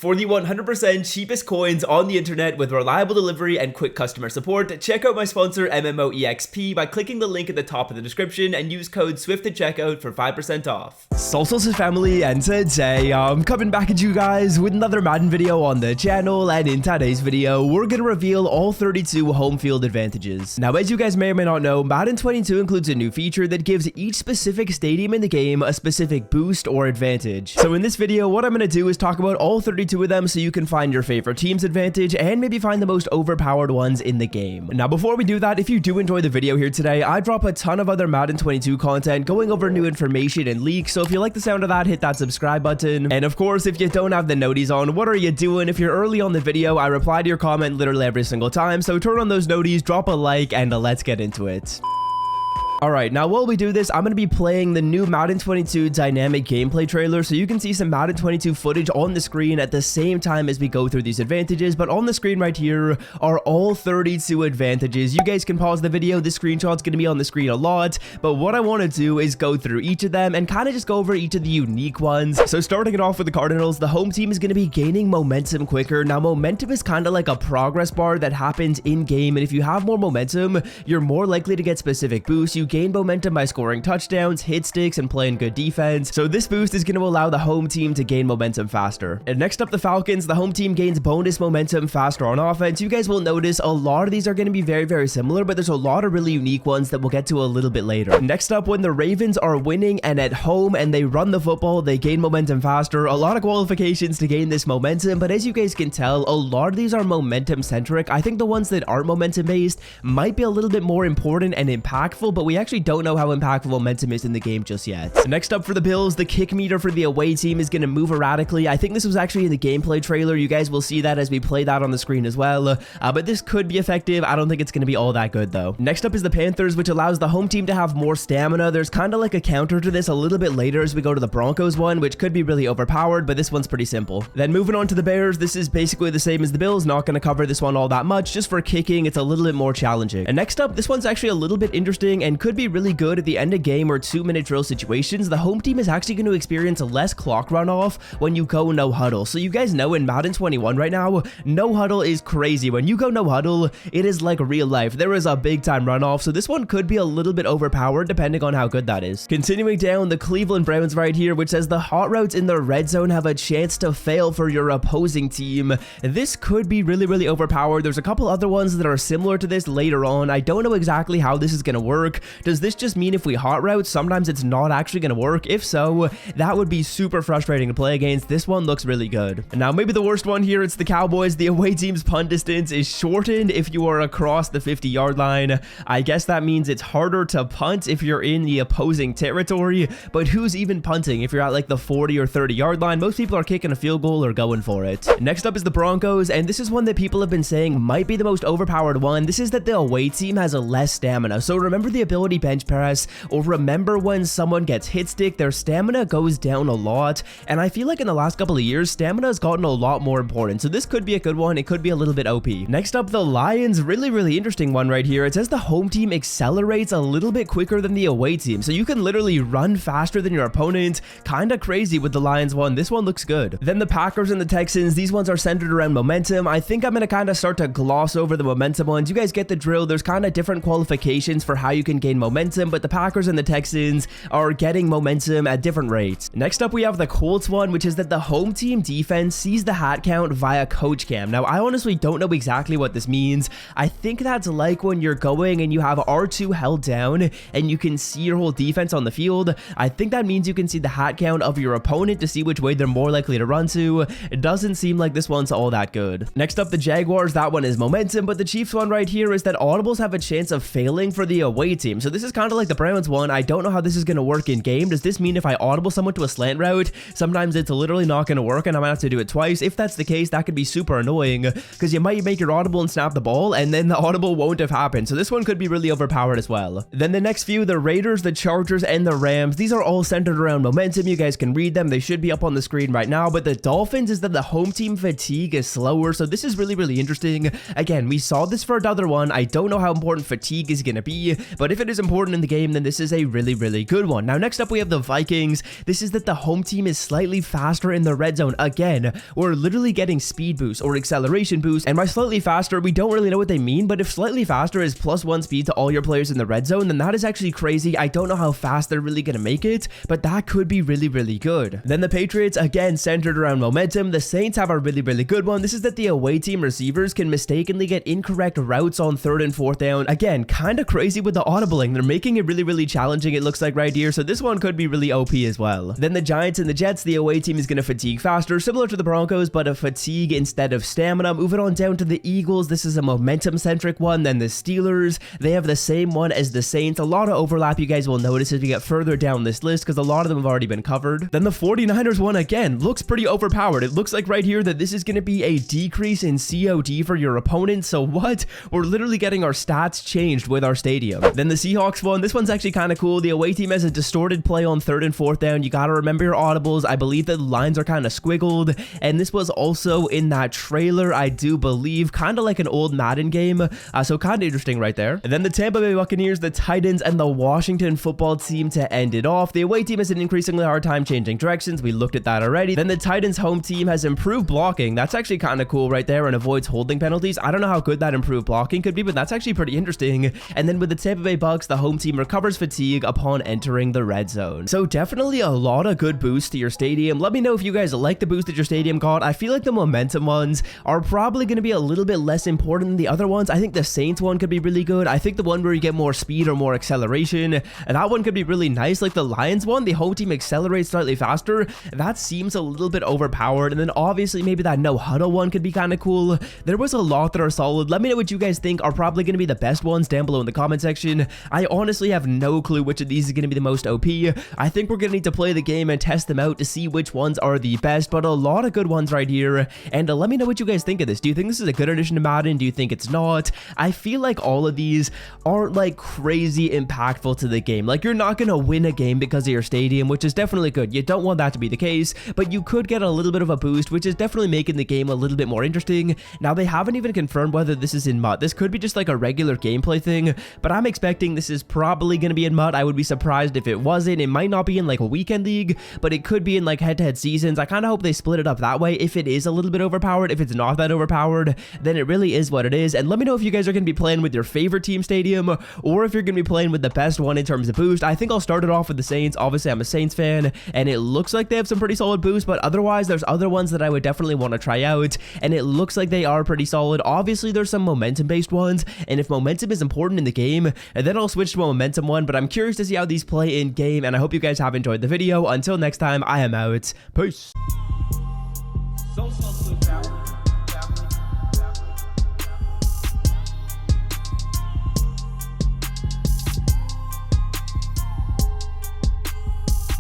For the 100% cheapest coins on the internet with reliable delivery and quick customer support, check out my sponsor MMOEXP by clicking the link at the top of the description and use code SWIFT at checkout for 5% off. Salsa's family, and today I'm coming back at you guys with another Madden video on the channel, and in today's video we're gonna reveal all 32 home field advantages. Now, as you guys may or may not know, Madden 22 includes a new feature that gives each specific stadium in the game a specific boost or advantage. So in this video, what I'm gonna do is talk about all 32 of them so you can find your favorite team's advantage and maybe find the most overpowered ones in the game. Now, before we do that, if you do enjoy the video here today, I drop a ton of other Madden 22 content going over new information and leaks, so if you like the sound of that, hit that subscribe button. And of course, if you don't have the noties on, what are you doing? If you're early on the video, I reply to your comment literally every single time, so turn on those noties, drop a like, and let's get into it. Alright, now while we do this, I'm going to be playing the new Madden 22 dynamic gameplay trailer, so you can see some Madden 22 footage on the screen at the same time as we go through these advantages. But on the screen right here are all 32 advantages. You guys can pause the video, this screenshot's going to be on the screen a lot, but what I want to do is go through each of them and kind of just go over each of the unique ones. So starting it off with the Cardinals, the home team is going to be gaining momentum quicker. Now, momentum is kind of like a progress bar that happens in game, and if you have more momentum, you're more likely to get specific boosts. You gain momentum by scoring touchdowns, hit sticks, and playing good defense. So this boost is going to allow the home team to gain momentum faster. And next up, the Falcons, the home team gains bonus momentum faster on offense. You guys will notice a lot of these are going to be very similar, but there's a lot of really unique ones that we'll get to a little bit later. Next up, when the Ravens are winning and at home and they run the football, they gain momentum faster. A lot of qualifications to gain this momentum, but as you guys can tell, a lot of these are momentum centric. I think the ones that aren't momentum based might be a little bit more important and impactful, but we actually don't know how impactful momentum is in the game just yet. Next up for the Bills, the kick meter for the away team is going to move erratically. I think this was actually in the gameplay trailer. You guys will see that as we play that on the screen as well, but this could be effective. I don't think it's going to be all that good though. Next up is the Panthers, which allows the home team to have more stamina. There's kind of like a counter to this a little bit later as we go to the Broncos one, which could be really overpowered, but this one's pretty simple. Then moving on to the Bears, this is basically the same as the Bills. Not going to cover this one all that much. Just for kicking, it's a little bit more challenging. And next up, this one's actually a little bit interesting and could be really good at the end of game or 2-minute drill situations. The home team is actually going to experience less clock runoff when you go no huddle. So you guys know in Madden 21 right now, no huddle is crazy. When you go no huddle, it is like real life. There is a big time runoff, so this one could be a little bit overpowered depending on how good that is. Continuing down, the Cleveland Browns right here, which says the hot routes in the red zone have a chance to fail for your opposing team. This could be really overpowered. There's a couple other ones that are similar to this later on. I don't know exactly how this is going to work. Does this just mean if we hot route, sometimes it's not actually going to work? If so, that would be super frustrating to play against. This one looks really good. Now, maybe the worst one here, it's the Cowboys. The away team's punt distance is shortened if you are across the 50-yard line. I guess that means it's harder to punt if you're in the opposing territory, but who's even punting if you're at like the 40 or 30-yard line? Most people are kicking a field goal or going for it. Next up is the Broncos, and this is one that people have been saying might be the most overpowered one. This is that the away team has a less stamina. So remember the ability bench press, or remember when someone gets hit stick, their stamina goes down a lot, and I feel like in the last couple of years, stamina has gotten a lot more important, so this could be a good one. It could be a little bit OP. Next up, the Lions, really interesting one right here. It says the home team accelerates a little bit quicker than the away team, so you can literally run faster than your opponent. Kind of crazy with the Lions one. This one looks good. Then the Packers and the Texans, these ones are centered around momentum. I think I'm going to kind of start to gloss over the momentum ones. You guys get the drill. There's kind of different qualifications for how you can gain momentum, but the Packers and the Texans are getting momentum at different rates. Next up, we have the Colts one, which is that the home team defense sees the hat count via coach cam. Now, I honestly don't know exactly what this means. I think that's like when you're going and you have R2 held down and you can see your whole defense on the field. I think that means you can see the hat count of your opponent to see which way they're more likely to run to. It doesn't seem like this one's all that good. Next up, the Jaguars, that one is momentum, but the Chiefs one right here is that audibles have a chance of failing for the away team. So this is kind of like the Browns one. I don't know how this is going to work in game. Does this mean if I audible someone to a slant route, sometimes it's literally not going to work and I might have to do it twice? If that's the case, that could be super annoying because you might make your audible and snap the ball and then the audible won't have happened. So this one could be really overpowered as well. Then the next few, the Raiders, the Chargers, and the Rams, these are all centered around momentum. You guys can read them. They should be up on the screen right now, but the Dolphins is that the home team fatigue is slower. So this is really interesting. Again, we saw this for another one. I don't know how important fatigue is going to be, but if it is is important in the game, then this is a really good one. Now, next up, we have the Vikings. This is that the home team is slightly faster in the red zone. Again, we're literally getting speed boost or acceleration boost, and by slightly faster, we don't really know what they mean, but if slightly faster is +1 speed to all your players in the red zone, then that is actually crazy. I don't know how fast they're really gonna make it, but that could be really good. Then the Patriots, again, centered around momentum. The Saints have a really good one. This is that the away team receivers can mistakenly get incorrect routes on 3rd and 4th down. Again, kind of crazy with the audibling. They're making it really challenging, it looks like right here, so this one could be really OP as well. Then the Giants and the Jets, the away team is going to fatigue faster, similar to the Broncos, but a fatigue instead of stamina. Moving on down to the Eagles, this is a momentum-centric one. Then the Steelers, they have the same one as the Saints. A lot of overlap you guys will notice as you get further down this list, because a lot of them have already been covered. Then the 49ers one, again, looks pretty overpowered. It looks like right here that this is going to be a decrease in COD for your opponent, so what? We're literally getting our stats changed with our stadium. Then the Seahawks one, this one's actually kind of cool. The away team has a distorted play on 3rd and 4th down. You got to remember your audibles. I believe that the lines are kind of squiggled, and this was also in that trailer, I do believe, kind of like an old Madden game, so kind of interesting right there. And then the Tampa Bay Buccaneers, the Titans, and the Washington football team to end it off. The away team has an increasingly hard time changing directions. We looked at that already. Then the Titans home team has improved blocking. That's actually kind of cool right there, and avoids holding penalties. I don't know how good that improved blocking could be, but that's actually pretty interesting. And then with the Tampa Bay Bucks, the home team recovers fatigue upon entering the red zone. So definitely a lot of good boosts to your stadium. Let me know if you guys like the boost that your stadium got. I feel like the momentum ones are probably going to be a little bit less important than the other ones. I think the Saints one could be really good. I think the one where you get more speed or more acceleration, that one could be really nice. Like the Lions one, the home team accelerates slightly faster. That seems a little bit overpowered. And then obviously maybe that no huddle one could be kind of cool. There was a lot that are solid. Let me know what you guys think are probably going to be the best ones down below in the comment section. I honestly have no clue which of these is going to be the most OP. I think we're going to need to play the game and test them out to see which ones are the best, but a lot of good ones right here. And let me know what you guys think of this. Do you think this is a good addition to Madden? Do you think it's not? I feel like all of these aren't like crazy impactful to the game. Like you're not going to win a game because of your stadium, which is definitely good. You don't want that to be the case, but you could get a little bit of a boost, which is definitely making the game a little bit more interesting. Now they haven't even confirmed whether this is in MUT. This could be just like a regular gameplay thing, but I'm expecting this is probably going to be in MUT. I would be surprised if it wasn't. It might not be in like a weekend league, but it could be in like head-to-head seasons. I kind of hope they split it up that way. If it is a little bit overpowered, if it's not that overpowered, then it really is what it is. And let me know if you guys are going to be playing with your favorite team stadium, or if you're going to be playing with the best one in terms of boost. I think I'll start it off with the Saints. Obviously, I'm a Saints fan, and it looks like they have some pretty solid boosts, but otherwise, there's other ones that I would definitely want to try out, and it looks like they are pretty solid. Obviously, there's some momentum-based ones, and if momentum is important in the game, then I'll switch to a momentum one, but I'm curious to see how these play in game, and I hope you guys have enjoyed the video. Until next time, I am out. Peace.